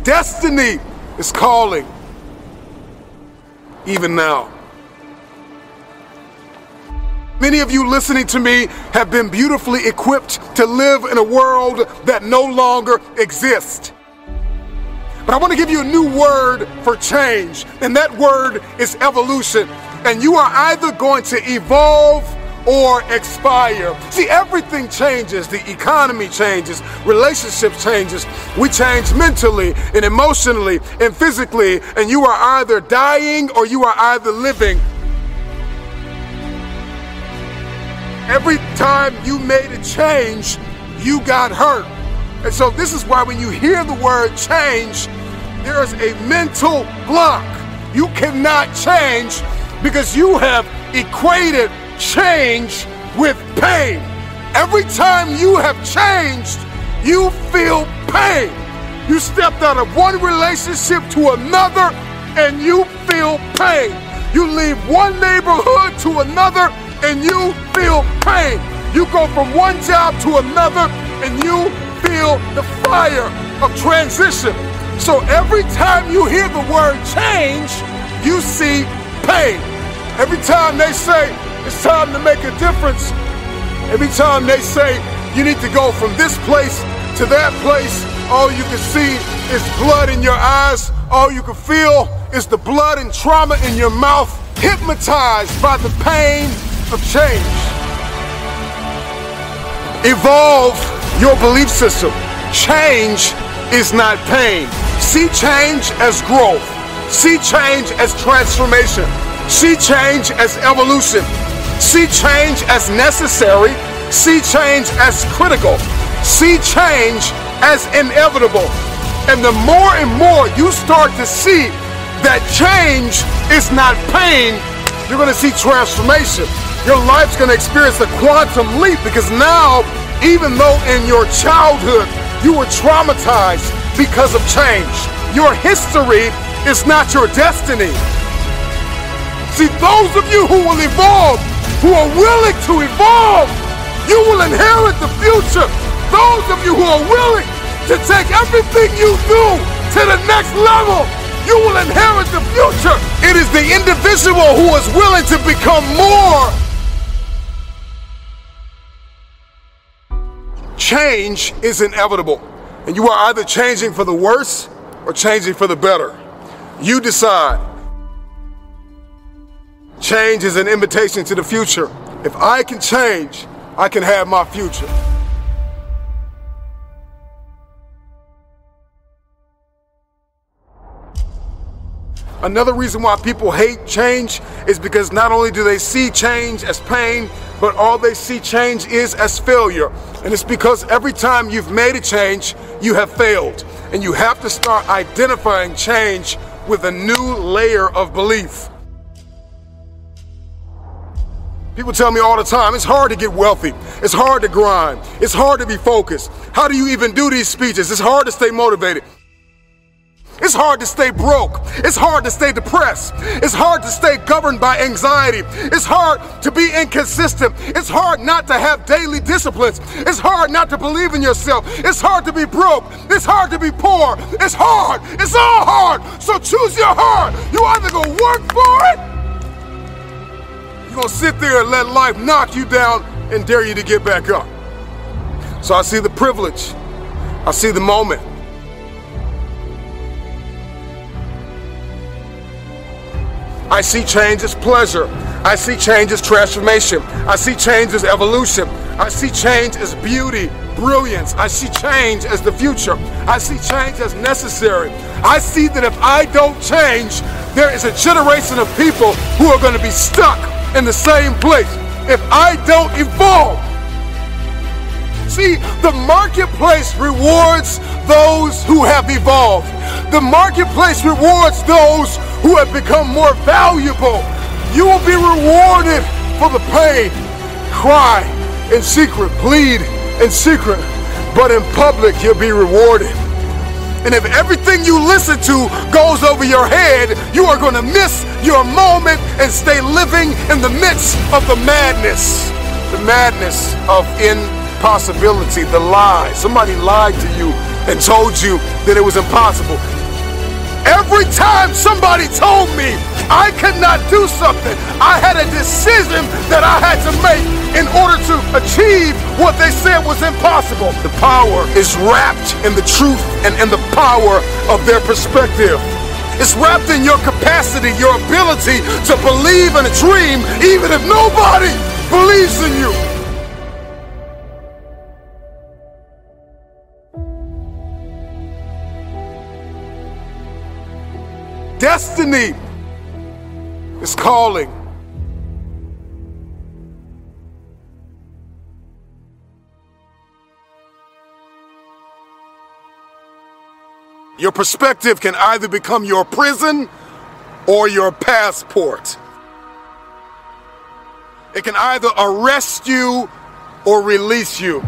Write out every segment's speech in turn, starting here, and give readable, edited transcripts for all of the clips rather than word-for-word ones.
destiny is calling, even now. Many of you listening to me have been beautifully equipped to live in a world that no longer exists. But I want to give you a new word for change, and that word is evolution. And you are either going to evolve or expire. See, everything changes. The economy changes, relationships changes. We change mentally and emotionally and physically, and you are either dying or you are either living. Every time you made a change, you got hurt. And so this is why when you hear the word change, there's a mental block. You cannot change because you have equated change with pain. Every time you have changed, you feel pain. You stepped out of one relationship to another and you feel pain. You leave one neighborhood to another and you feel pain. You go from one job to another and you feel the fire of transition. So every time you hear the word change, you see pain. Every time they say it's time to make a difference, every time they say you need to go from this place to that place, all you can see is blood in your eyes. All you can feel is the blood and trauma in your mouth, hypnotized by the pain of change. Evolve your belief system. Change is not pain. See change as growth. See change as transformation. See change as evolution. See change as necessary. See change as critical. See change as inevitable. And the more and more you start to see that change is not pain, you're going to see transformation. Your life's going to experience a quantum leap, because now, even though in your childhood you were traumatized because of change, your history is not your destiny. See, those of you who will evolve, who are willing to evolve, you will inherit the future. Those of you who are willing to take everything you do to the next level, you will inherit the future. It is the individual who is willing to become more. Change is inevitable, and you are either changing for the worse or changing for the better. You decide. Change is an invitation to the future. If I can change, I can have my future. Another reason why people hate change is because not only do they see change as pain, but all they see change is as failure. And it's because every time you've made a change, you have failed. And you have to start identifying change with a new layer of belief. People tell me all the time, it's hard to get wealthy. It's hard to grind. It's hard to be focused. How do you even do these speeches? It's hard to stay motivated. It's hard to stay broke. It's hard to stay depressed. It's hard to stay governed by anxiety. It's hard to be inconsistent. It's hard not to have daily disciplines. It's hard not to believe in yourself. It's hard to be broke. It's hard to be poor. It's hard. It's all hard. So choose your heart. You either gonna work for it, you're gonna sit there and let life knock you down and dare you to get back up. So I see the privilege. I see the moment. I see change as pleasure. I see change as transformation. I see change as evolution. I see change as beauty, brilliance. I see change as the future. I see change as necessary. I see that if I don't change, there is a generation of people who are going to be stuck in the same place if I don't evolve. See, the marketplace rewards those who have evolved. The marketplace rewards those who have become more valuable. You will be rewarded for the pain. Cry in secret, plead in secret, but in public you'll be rewarded. And if everything you listen to goes over your head, you are going to miss your moment and stay living in the midst of the madness of impossibility, the lie. Somebody lied to you and told you that it was impossible. Every time somebody told me I could not do something, I had a decision that I had to make in order to achieve what they said was impossible. The power is wrapped in the truth and in the power of their perspective. It's wrapped in your capacity, your ability to believe in a dream, even if nobody believes in you. Destiny is calling. Your perspective can either become your prison or your passport. It can either arrest you or release you.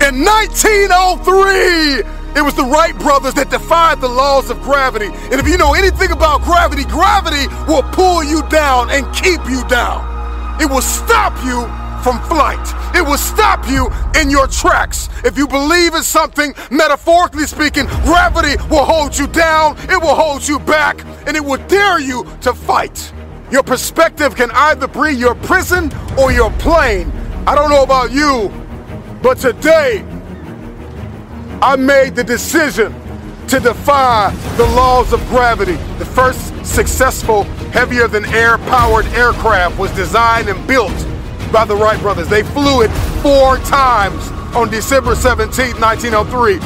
In 1903, it was the Wright brothers that defied the laws of gravity. And if you know anything about gravity, gravity will pull you down and keep you down. It will stop you from flight. It will stop you in your tracks. If you believe in something, metaphorically speaking, gravity will hold you down, it will hold you back, and it will dare you to fight. Your perspective can either be your prison or your plane. I don't know about you, but today, I made the decision to defy the laws of gravity. The first successful heavier-than-air powered aircraft was designed and built by the Wright brothers. They flew it 4 times on December 17, 1903,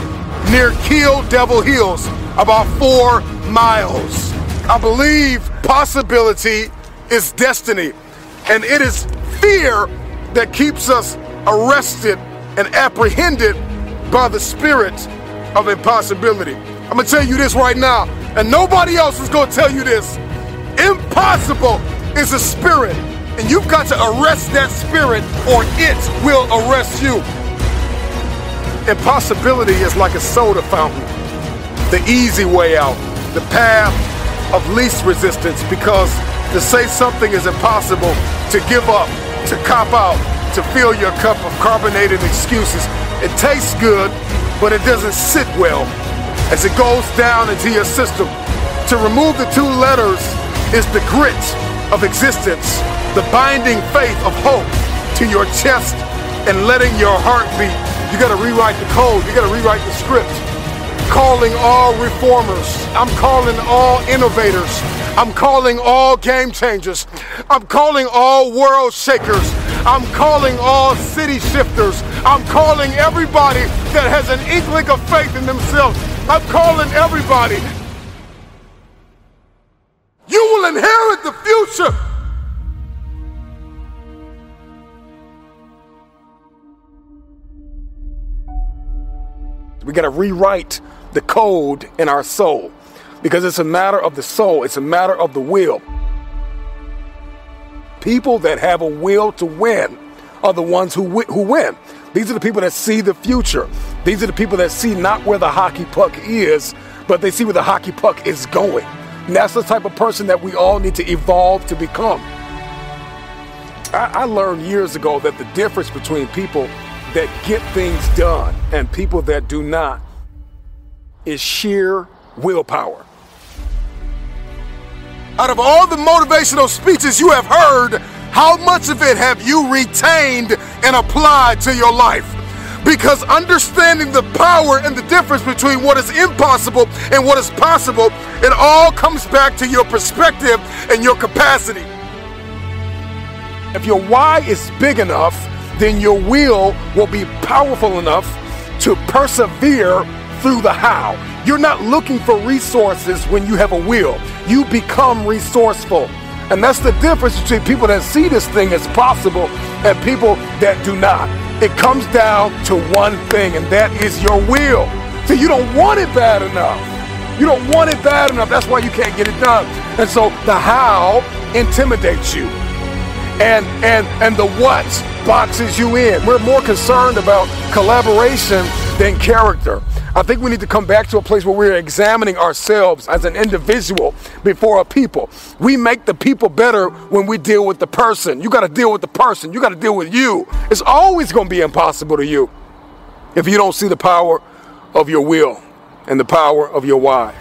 near Kill Devil Hills, about 4 miles. I believe possibility is destiny, and it is fear that keeps us arrested and apprehended by the spirit of impossibility. I'm gonna tell you this right now, and nobody else is gonna tell you this. Impossible is a spirit, and you've got to arrest that spirit or it will arrest you. Impossibility is like a soda fountain, the easy way out, the path of least resistance, because to say something is impossible, to give up, to cop out, to fill your cup of carbonated excuses, it tastes good, but it doesn't sit well as it goes down into your system. To remove the 2 letters is the grit of existence, the binding faith of hope to your chest and letting your heart beat. You gotta rewrite the code, you gotta rewrite the script. Calling all reformers, I'm calling all innovators, I'm calling all game changers, I'm calling all world shakers, I'm calling all city shifters, I'm calling everybody that has an inkling of faith in themselves, I'm calling everybody. You will inherit the future. We got to rewrite the code in our soul, because it's a matter of the soul. It's a matter of the will. People that have a will to win are the ones who win. These are the people that see the future. These are the people that see not where the hockey puck is, but they see where the hockey puck is going. And that's the type of person that we all need to evolve to become. I learned years ago that the difference between people that get things done and people that do not is sheer willpower. Out of all the motivational speeches you have heard, how much of it have you retained and applied to your life? Because understanding the power and the difference between what is impossible and what is possible, it all comes back to your perspective and your capacity. If your why is big enough, then your will be powerful enough to persevere through the how. You're not looking for resources when you have a will. You become resourceful. And that's the difference between people that see this thing as possible and people that do not. It comes down to one thing, and that is your will. So you don't want it bad enough. You don't want it bad enough. That's why you can't get it done. And so the how intimidates you. And the what boxes you in. We're more concerned about collaboration than character. I think we need to come back to a place where we're examining ourselves as an individual before a people. We make the people better when we deal with the person. You got to deal with the person. You got to deal with you. It's always going to be impossible to you. if you don't see the power of your will and the power of your why.